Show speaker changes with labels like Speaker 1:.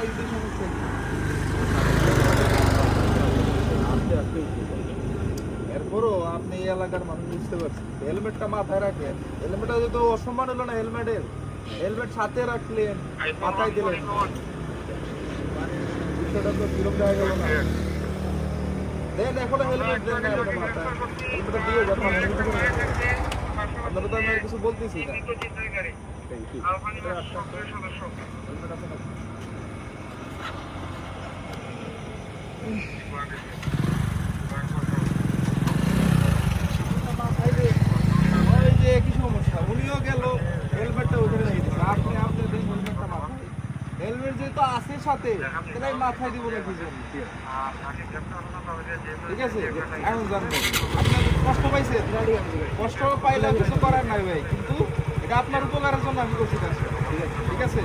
Speaker 1: চালাই দিতে সমস্যা কি? এরপরও আপনি এই এলাকার মানুষ বুঝতে পারছেন, হেলমেটটা মাথায় রাখেন। হেলমেটটা তো অসম্মান হলো না হেলমেটের। হেলমেট সাথে রাখলেন, মাথায় দিলেন, বিষয়টা তো কিরকম দেখা গেল না? দেন এখনো হেলমেট দেন না আপনার মাথায়, হেলমেটটা দিয়ে যান। আপনারা তো আমি আর কিছু বলতেছি না। হেলমেট আছে না? মাথায় দিয়ে ওই যে একই সমস্যা, উনিও গেল হেলমেটটা ওখানে রেখে দিচ্ছে। আপনি আপনার দেন হেলমেটটা মাথায়। হেলমেট যেহেতু আছে সাথে, তাহলে আমি মাথায় দিব না কি জন্য? ঠিক আছে, এখন জানবেন আপনার কষ্ট পাইছেন, কষ্ট পাইলে কিছু করার নাই ভাই, কিন্তু এটা আপনার উপকারের জন্য আমি করছি কাজটা। ঠিক আছে, ঠিক আছে।